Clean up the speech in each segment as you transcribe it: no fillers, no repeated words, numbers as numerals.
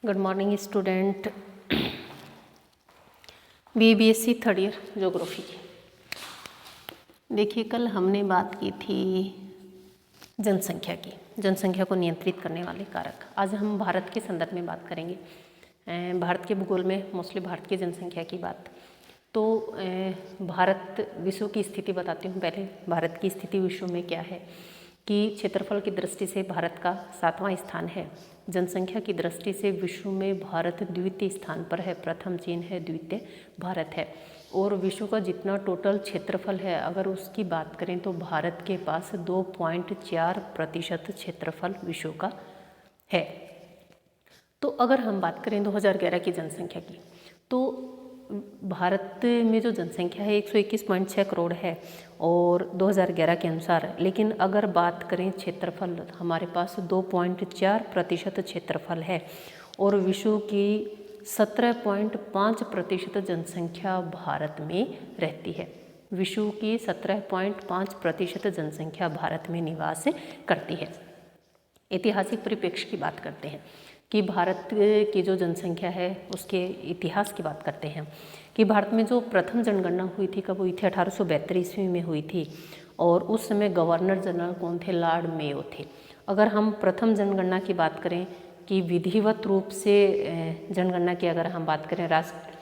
Good morning student. BBSc third year geography. देखिए, कल हमने बात की थी जनसंख्या की, जनसंख्या को नियंत्रित करने वाले कारक। आज हम भारत के संदर्भ में बात करेंगे, भारत के भूगोल में मोस्टली भारत की जनसंख्या की बात। तो भारत विश्व की स्थिति बताती हूँ पहले। भारत की स्थिति विश्व में क्या है कि क्षेत्रफल की दृष्टि से भारत का 7वां स्थान है। जनसंख्या की दृष्टि से विश्व में भारत द्वितीय स्थान पर है। प्रथम चीन है, द्वितीय भारत है। और विश्व का जितना टोटल क्षेत्रफल है, अगर उसकी बात करें तो भारत के पास 2.4% क्षेत्रफल विश्व का है। तो अगर हम बात करें 2011 की जनसंख्या की, तो भारत में जो जनसंख्या है 121.6 करोड़ है और 2011 के अनुसार। लेकिन अगर बात करें क्षेत्रफल, हमारे पास 2.4% क्षेत्रफल है और विश्व की 17.5% जनसंख्या भारत में रहती है। विश्व की 17.5% जनसंख्या भारत में निवास करती है। ऐतिहासिक परिप्रेक्ष्य की बात करते हैं कि भारत की जो जनसंख्या है उसके इतिहास की बात करते हैं कि भारत में जो प्रथम जनगणना हुई थी, कब हुई थी? 1872 ईस्वी में हुई थी। और उस समय गवर्नर जनरल कौन थे? लॉर्ड मेयो थे। अगर हम प्रथम जनगणना की बात करें कि विधिवत रूप से जनगणना की अगर हम बात करें राष्ट्र,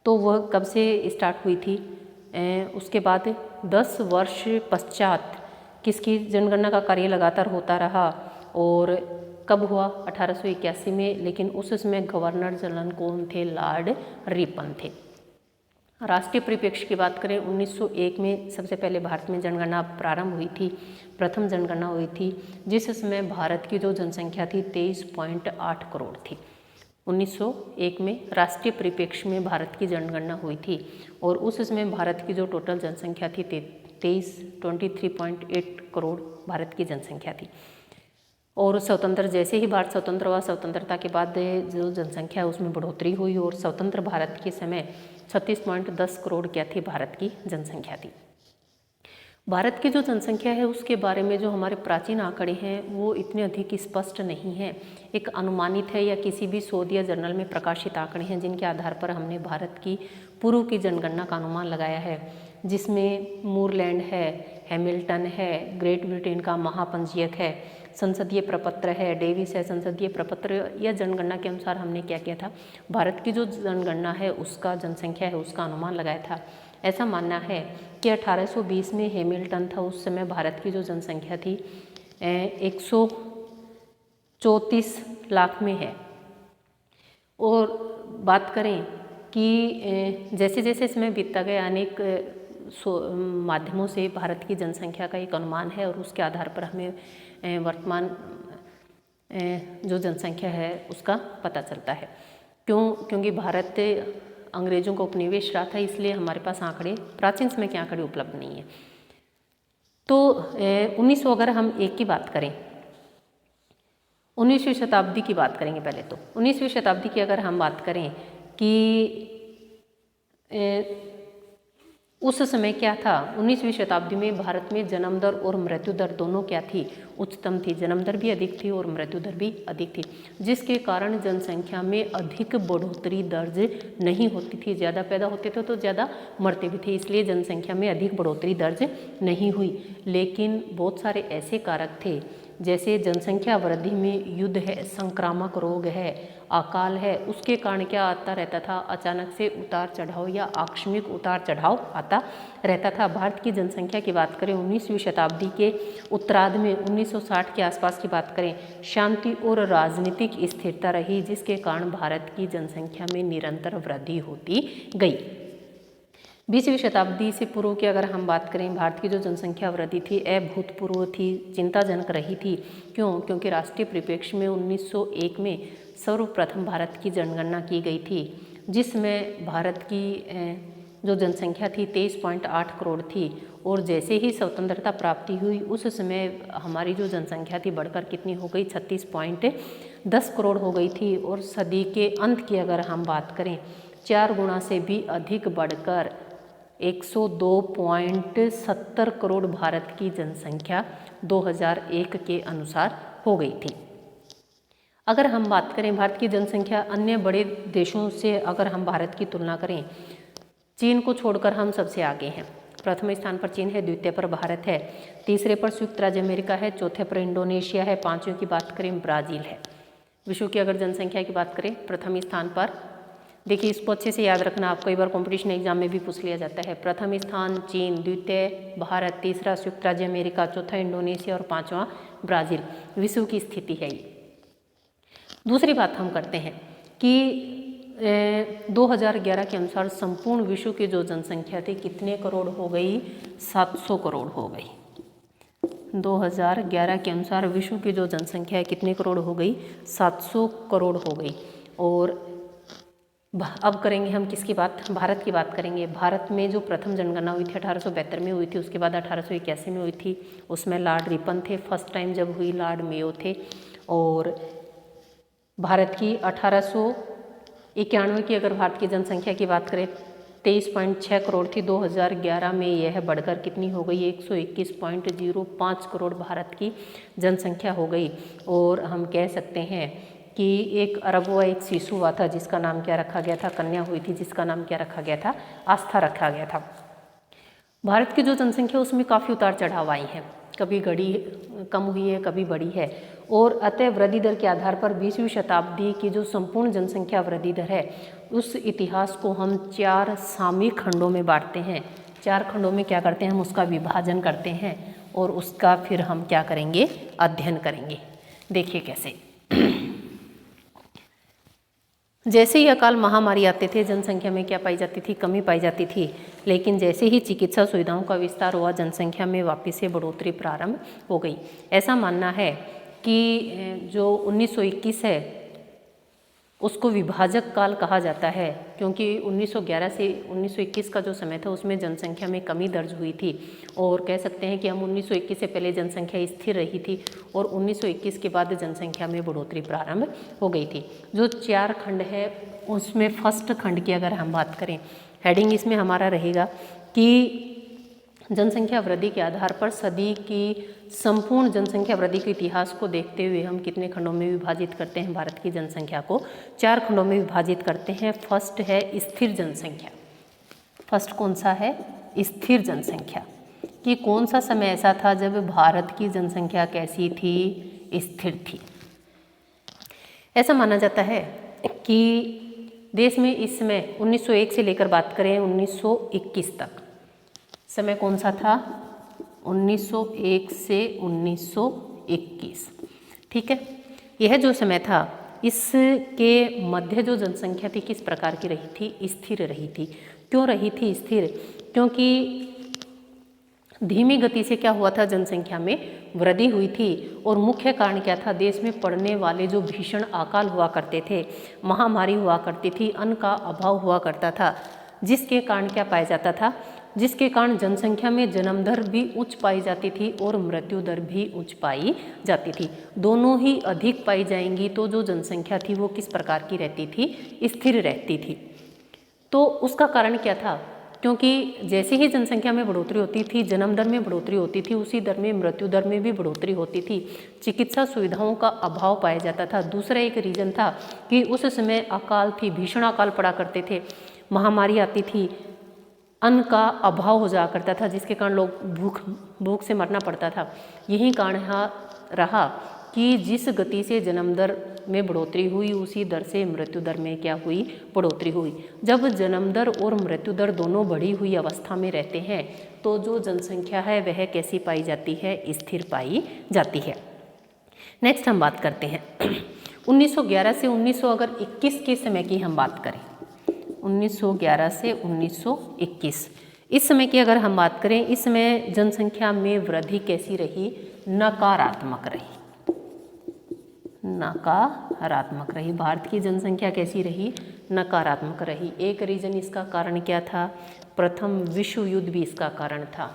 तो वह कब से स्टार्ट हुई थी? उसके बाद 10 वर्ष पश्चात किसकी जनगणना का कार्य लगातार होता रहा। और कब हुआ? 1881 में। लेकिन उस समय गवर्नर जनरल कौन थे? लॉर्ड रिपन थे। राष्ट्रीय परिप्रेक्ष्य की बात करें, 1901 में सबसे पहले भारत में जनगणना प्रारंभ हुई थी, प्रथम जनगणना हुई थी, जिस समय भारत की जो जनसंख्या थी 23.8 करोड़ थी। 1901 में राष्ट्रीय परिप्रेक्ष्य में भारत की जनगणना हुई थी और उस समय भारत की जो टोटल जनसंख्या थी 23.8 करोड़ भारत की जनसंख्या थी। और स्वतंत्र, जैसे ही भारत स्वतंत्र हुआ, स्वतंत्रता के बाद जो जनसंख्या है उसमें बढ़ोतरी हुई और स्वतंत्र भारत के समय 36.10 करोड़ क्या थी? भारत की जनसंख्या थी। भारत की जो जनसंख्या है उसके बारे में जो हमारे प्राचीन आंकड़े हैं वो इतने अधिक स्पष्ट नहीं है, एक अनुमानित है या किसी भी शोध या जर्नल में प्रकाशित आंकड़े हैं जिनके आधार पर हमने भारत की पूर्व की जनगणना का अनुमान लगाया है, जिसमें मूरलैंड है, हैमिल्टन है, ग्रेट ब्रिटेन का महापंजीयक है, संसदीय प्रपत्र है, डेविस है, संसदीय प्रपत्र या जनगणना के अनुसार हमने क्या किया था? भारत की जो जनगणना है उसका, जनसंख्या है उसका अनुमान लगाया था। ऐसा मानना है कि 1820 में हैमिल्टन था, उस समय भारत की जो जनसंख्या थी 134 लाख में है। और बात करें कि जैसे जैसे समय बीतता गया, अनेक माध्यमों से भारत की जनसंख्या का एक अनुमान है और उसके आधार पर हमें वर्तमान जो जनसंख्या है उसका पता चलता है। क्योंकि भारत अंग्रेजों का उपनिवेश रहा था, इसलिए हमारे पास आंकड़े, प्राचीन समय के आंकड़े उपलब्ध नहीं है। तो 1900 अगर हम एक की बात करें, 19वीं शताब्दी की बात करेंगे पहले। तो 19वीं शताब्दी की अगर हम बात करें कि उस समय क्या था? 19वीं शताब्दी में भारत में जन्म दर और मृत्यु दर दोनों क्या थी? उच्चतम थी। जन्म दर भी अधिक थी और मृत्यु दर भी अधिक थी, जिसके कारण जनसंख्या में अधिक बढ़ोतरी दर्ज नहीं होती थी। ज़्यादा पैदा होते थे तो ज़्यादा मरते भी थे, इसलिए जनसंख्या में अधिक बढ़ोतरी दर्ज नहीं हुई। लेकिन बहुत सारे ऐसे कारक थे, जैसे जनसंख्या वृद्धि में युद्ध है, संक्रामक रोग है, अकाल है, उसके कारण क्या आता रहता था? अचानक से उतार चढ़ाव या आकस्मिक उतार चढ़ाव आता रहता था। भारत की जनसंख्या की बात करें 19वीं शताब्दी के उत्तरार्ध में, 1960 के आसपास की बात करें, शांति और राजनीतिक स्थिरता रही, जिसके कारण भारत की जनसंख्या में निरंतर वृद्धि होती गई। 20वीं शताब्दी से पूर्व की अगर हम बात करें, भारत की जो जनसंख्या वृद्धि थी अभूतपूर्व थी, चिंताजनक रही थी। क्योंकि राष्ट्रीय परिप्रेक्ष्य में 1901 में सर्वप्रथम भारत की जनगणना की गई थी, जिसमें भारत की जो जनसंख्या थी 23.8 करोड़ थी। और जैसे ही स्वतंत्रता प्राप्ति हुई उस समय हमारी जो जनसंख्या थी बढ़कर कितनी हो गई? 36.10 करोड़ हो गई थी। और सदी के अंत की अगर हम बात करें, 4 गुना से भी अधिक बढ़कर 102.70 करोड़ भारत की जनसंख्या 2001 के अनुसार हो गई थी। अगर हम बात करें भारत की जनसंख्या अन्य बड़े देशों से, अगर हम भारत की तुलना करें, चीन को छोड़कर हम सबसे आगे हैं। प्रथम स्थान पर चीन है, द्वितीय पर भारत है, तीसरे पर संयुक्त राज्य अमेरिका है, चौथे पर इंडोनेशिया है, पांचवें की बात करें ब्राज़ील है। विश्व की अगर जनसंख्या की बात करें प्रथम स्थान पर, देखिए इसको अच्छे से याद रखना, आप कई बार कंपटीशन एग्जाम में भी पूछ लिया जाता है। प्रथम स्थान चीन, द्वितीय भारत, तीसरा संयुक्त राज्य अमेरिका, चौथा इंडोनेशिया और पांचवा ब्राज़ील। विश्व की स्थिति है ये। दूसरी बात हम करते हैं कि 2011 के अनुसार संपूर्ण विश्व की जो जनसंख्या थी कितने करोड़ हो गई? 700 करोड़ हो गई। 2011 के अनुसार विश्व की जो जनसंख्या है कितने करोड़ हो गई? 700 करोड़ हो गई। और अब करेंगे हम किसकी बात? भारत की बात करेंगे। भारत में जो प्रथम जनगणना हुई थी 1872 में हुई थी, उसके बाद 1881 में हुई थी। उसमें लॉर्ड रिपन थे, फर्स्ट टाइम जब हुई लॉर्ड मेयो थे। और भारत की 1891 की अगर भारत की जनसंख्या की बात करें 23.6 करोड़ थी। 2011 में यह बढ़कर कितनी हो गई? 121.05 करोड़ भारत की जनसंख्या हो गई। और हम कह सकते हैं कि एक अरबवा एक शिशु हुआ था जिसका नाम क्या रखा गया था? कन्या हुई थी जिसका नाम क्या रखा गया था? आस्था रखा गया था। भारत की जो जनसंख्या उसमें काफ़ी उतार चढ़ाव आई हैं, कभी घड़ी कम हुई है, कभी बढ़ी है। और अतः वृद्धि दर के आधार पर 20वीं शताब्दी की जो संपूर्ण जनसंख्या वृद्धि दर है उस इतिहास को हम 4 सामयिक खंडों में बांटते हैं। 4 खंडों में क्या करते हैं? हम उसका विभाजन करते हैं और उसका फिर हम क्या करेंगे? अध्ययन करेंगे। देखिए कैसे। जैसे ही अकाल महामारी आते थे जनसंख्या में क्या पाई जाती थी? कमी पाई जाती थी। लेकिन जैसे ही चिकित्सा सुविधाओं का विस्तार हुआ जनसंख्या में वापस से बढ़ोतरी प्रारंभ हो गई। ऐसा मानना है कि जो 1921 है उसको विभाजक काल कहा जाता है, क्योंकि 1911 से 1921 का जो समय था उसमें जनसंख्या में कमी दर्ज हुई थी। और कह सकते हैं कि हम 1921 से पहले जनसंख्या स्थिर रही थी और 1921 के बाद जनसंख्या में बढ़ोतरी प्रारंभ हो गई थी। जो 4 खंड है उसमें फर्स्ट खंड की अगर हम बात करें, हेडिंग इसमें हमारा रहेगा कि जनसंख्या वृद्धि के आधार पर सदी की संपूर्ण जनसंख्या वृद्धि के इतिहास को देखते हुए हम कितने खंडों में विभाजित करते हैं? भारत की जनसंख्या को 4 खंडों में विभाजित करते हैं। फर्स्ट है स्थिर जनसंख्या। फर्स्ट कौन सा है? स्थिर जनसंख्या। कि कौन सा समय ऐसा था जब भारत की जनसंख्या कैसी थी? स्थिर थी। ऐसा माना जाता है कि देश में इस समय 1901 से लेकर बात करें 1921 तक समय कौन सा था? 1901 से 1921। ठीक है, यह जो समय था इसके मध्य जो जनसंख्या थी किस प्रकार की रही थी? स्थिर रही थी। क्यों रही थी स्थिर? क्योंकि धीमी गति से क्या हुआ था? जनसंख्या में वृद्धि हुई थी। और मुख्य कारण क्या था? देश में पड़ने वाले जो भीषण अकाल हुआ करते थे, महामारी हुआ करती थी, अन्न का अभाव हुआ करता था, जिसके कारण क्या पाया जाता था? जिसके कारण जनसंख्या में जन्म दर भी उच्च पाई जाती थी और मृत्यु दर भी उच्च पाई जाती थी। दोनों ही अधिक पाई जाएंगी तो जो जनसंख्या थी वो किस प्रकार की रहती थी? स्थिर रहती थी। तो उसका कारण क्या था? क्योंकि जैसे ही जनसंख्या में बढ़ोतरी होती थी, जन्म दर में बढ़ोतरी होती थी, उसी दर में मृत्यु दर में भी बढ़ोतरी होती थी। चिकित्सा सुविधाओं का अभाव पाया जाता था। दूसरा एक रीजन था कि उस समय अकाल थी, भीषण अकाल पड़ा करते थे, महामारी आती थी, अन्न का अभाव हो जाया करता था, जिसके कारण लोग भूख से मरना पड़ता था। यही कारण रहा कि जिस गति से जन्म दर में बढ़ोतरी हुई उसी दर से मृत्यु दर में क्या हुई? बढ़ोतरी हुई। जब जन्म दर और मृत्यु दर दोनों बढ़ी हुई अवस्था में रहते हैं तो जो जनसंख्या है वह कैसी पाई जाती है? स्थिर पाई जाती है। नेक्स्ट हम बात करते हैं 1911 से 1921 के समय की हम बात करें। 1911 से 1921 इस समय की अगर हम बात करें, इस समय जनसंख्या में वृद्धि कैसी रही? नकारात्मक रही। नकारात्मक रही। भारत की जनसंख्या कैसी रही? नकारात्मक रही। एक रीजन इसका कारण क्या था? प्रथम विश्व युद्ध भी इसका कारण था।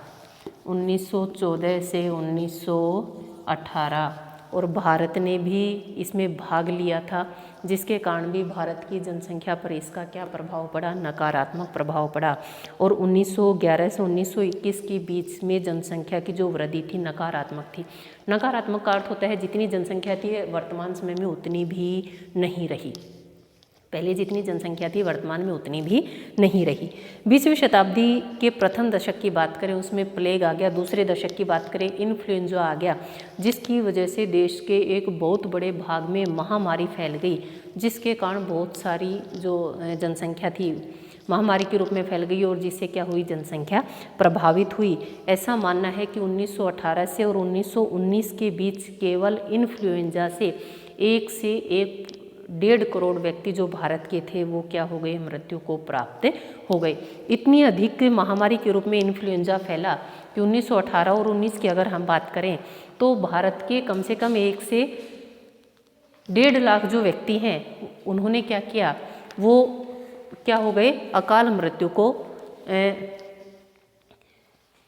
1914 से 1918 और भारत ने भी इसमें भाग लिया था, जिसके कारण भी भारत की जनसंख्या पर इसका क्या प्रभाव पड़ा, नकारात्मक प्रभाव पड़ा। और 1911 से 1921 के बीच में जनसंख्या की जो वृद्धि थी नकारात्मक थी। नकारात्मक का अर्थ होता है जितनी जनसंख्या थी वर्तमान समय में उतनी भी नहीं रही, पहले जितनी जनसंख्या थी वर्तमान में उतनी भी नहीं रही। 20वीं शताब्दी के प्रथम दशक की बात करें उसमें प्लेग आ गया, दूसरे दशक की बात करें इन्फ्लुएंजा आ गया, जिसकी वजह से देश के एक बहुत बड़े भाग में महामारी फैल गई, जिसके कारण बहुत सारी जो जनसंख्या थी महामारी के रूप में फैल गई और जिससे क्या हुई, जनसंख्या प्रभावित हुई। ऐसा मानना है कि 1918 से और 1919 के बीच केवल इन्फ्लुएंजा से 1.5 करोड़ व्यक्ति जो भारत के थे वो क्या हो गए, मृत्यु को प्राप्त हो गए। इतनी अधिक महामारी के रूप में इन्फ्लुएंजा फैला कि 1918 और 19 की अगर हम बात करें तो भारत के कम से कम 1 से 1.5 लाख जो व्यक्ति हैं उन्होंने क्या किया, वो क्या हो गए, अकाल मृत्यु को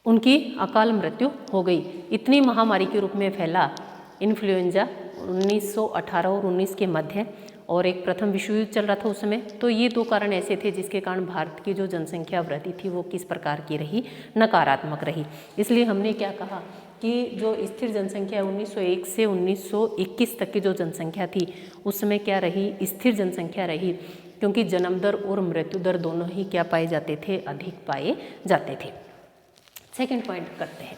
उनकी अकाल मृत्यु हो गई। इतनी महामारी के रूप में फैला इन्फ्लुएंजा 1918 और 19 के मध्य, और एक प्रथम विश्व युद्ध चल रहा था उस समय। तो ये 2 कारण ऐसे थे जिसके कारण भारत की जो जनसंख्या वृद्धि थी वो किस प्रकार की रही, नकारात्मक रही। इसलिए हमने क्या कहा कि जो स्थिर जनसंख्या 1901 से 1921 तक की जो जनसंख्या थी उस समय क्या रही, स्थिर जनसंख्या रही, क्योंकि जन्म दर और मृत्यु दर दोनों ही क्या पाए जाते थे, अधिक पाए जाते थे। सेकंड पॉइंट करते हैं।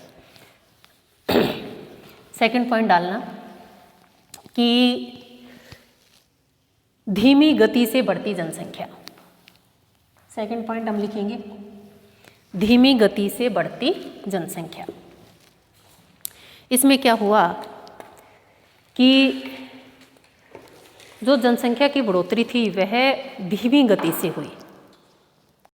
सेकंड पॉइंट डालना कि धीमी गति से बढ़ती जनसंख्या। सेकंड पॉइंट हम लिखेंगे धीमी गति से बढ़ती जनसंख्या। इसमें क्या हुआ कि जो जनसंख्या की बढ़ोतरी थी वह धीमी गति से हुई।